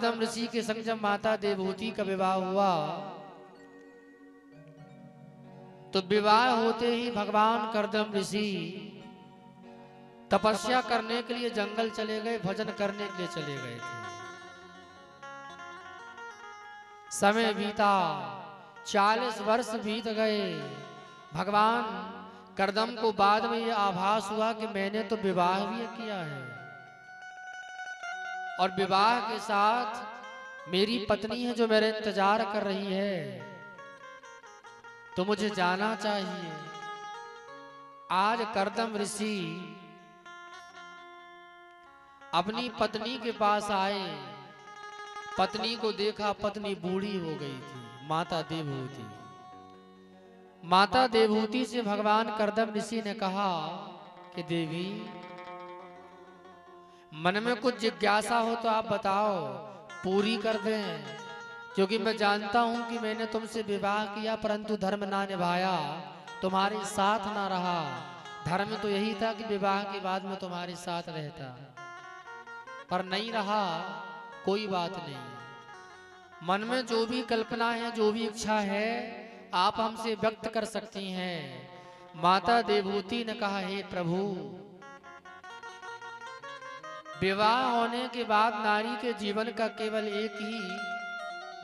कर्दम ऋषि के संग जब माता देवहूति का विवाह हुआ तो विवाह होते ही भगवान कर्दम ऋषि तपस्या करने के लिए जंगल चले गए, भजन करने के लिए चले गए थे। समय बीता, 40 वर्ष बीत गए। भगवान कर्दम को बाद में यह आभास हुआ कि मैंने तो विवाह भी किया है और विवाह के साथ मेरी पत्नी है जो मेरा इंतजार कर रही है, तो मुझे जाना चाहिए। आज कर्दम ऋषि अपनी पत्नी के पास आए, पत्नी को देखा, पत्नी बूढ़ी हो गई थी, माता देवहूति। माता देवहूति से भगवान कर्दम ऋषि ने कहा कि देवी, मन में कुछ जिज्ञासा हो तो आप बताओ, पूरी कर दें, क्योंकि मैं जानता हूं कि मैंने तुमसे विवाह किया परंतु धर्म ना निभाया, तुम्हारे साथ ना रहा। धर्म तो यही था कि विवाह के बाद में तुम्हारे साथ रहता, पर नहीं रहा। कोई बात नहीं, मन में जो भी कल्पना है, जो भी इच्छा है, आप हमसे व्यक्त कर सकती हैं। माता देवहूति ने कहा, हे प्रभु, विवाह होने के बाद नारी के जीवन का केवल एक ही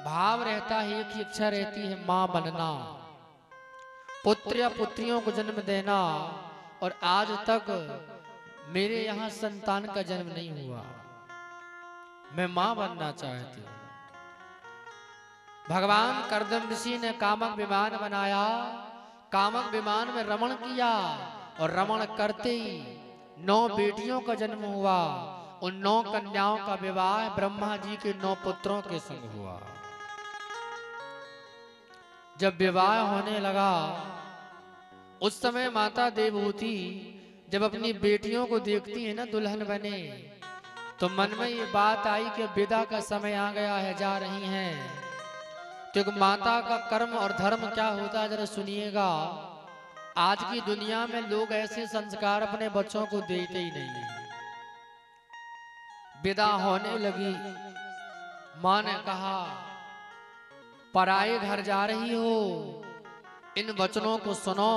भाव रहता है, एक ही इच्छा रहती है, मां बनना, पुत्र या पुत्रियों को जन्म देना। और आज तक मेरे यहाँ संतान का जन्म नहीं हुआ, मैं मां बनना चाहती हूँ। भगवान कर्दम ऋषि ने कामक विमान बनाया, कामक विमान में रमण किया और रमण करते ही 9 बेटियों का जन्म हुआ। उन 9 कन्याओं का विवाह ब्रह्मा जी के 9 पुत्रों के संग हुआ। जब विवाह होने लगा उस समय माता देवहूति जब अपनी बेटियों को देखती है ना दुल्हन बने, तो मन में ये बात आई कि विदा का समय आ गया है, जा रही हैं। तो माता का कर्म और धर्म क्या होता है जरा सुनिएगा। आज की दुनिया में लोग ऐसे संस्कार अपने बच्चों को देते ही नहीं। विदा होने लगी, मां ने कहा, पराए घर जा रही हो, इन वचनों को सुनो,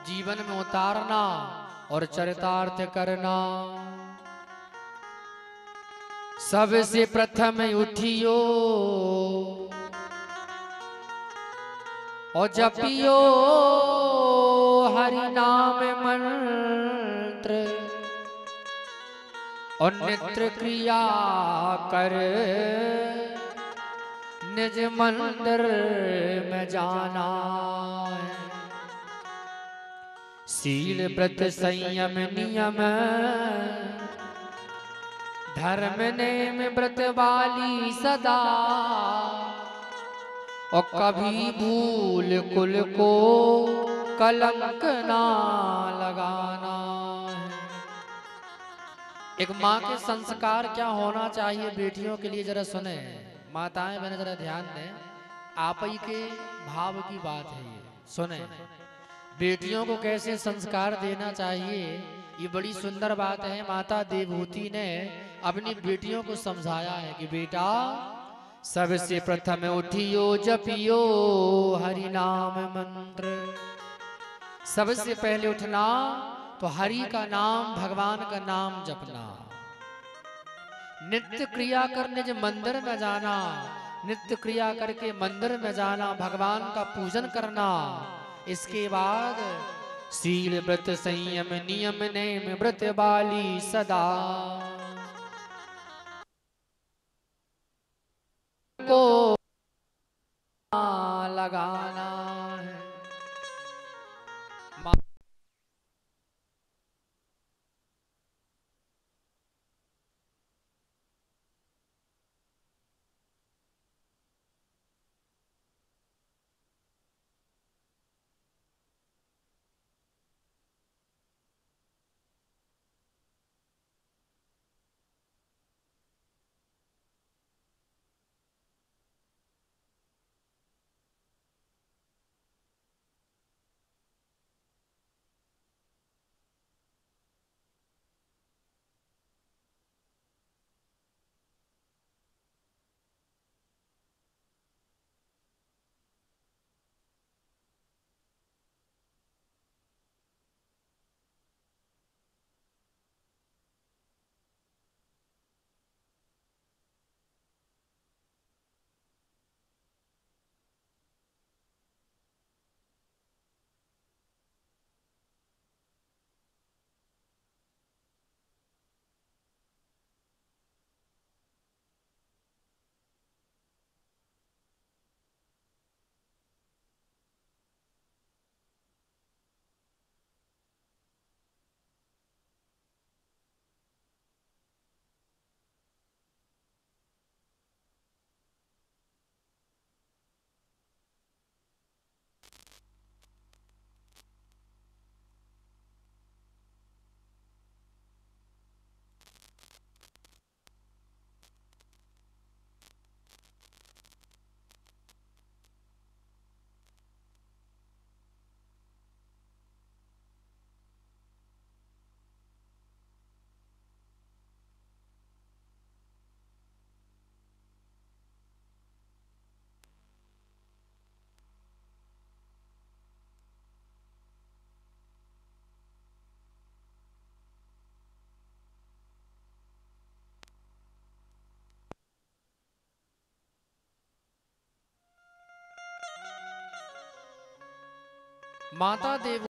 जीवन में उतारना और चरितार्थ करना। सबसे प्रथम उठियो और जपियो हरि नाम मंत्र और नित्य क्रिया कर निज मंदिर में जाना। शील व्रत संयम नियम धर्म नेम व्रत वाली सदा और कभी भूल कुल को कलंक ना लगाना। एक माँ के संस्कार क्या होना चाहिए बेटियों के लिए, जरा सुने माताएं बहनें, जरा ध्यान दें। आप ही के भाव की बात है ये, सुने। बेटियों को कैसे संस्कार देना चाहिए, ये बड़ी सुंदर बात है। माता देवहूति ने अपनी बेटियों को समझाया है कि बेटा, सबसे प्रथम उठियो जपियो हरि नाम मंत्र। सबसे पहले उठना तो हरि का नाम, भगवान का नाम जपना। नित्य क्रिया करने जो मंदिर में जाना, नित्य क्रिया करके मंदिर में जाना, भगवान का पूजन करना। इसके बाद शील व्रत संयम नियम नेम व्रत वाली सदा को लगाना है। माता देव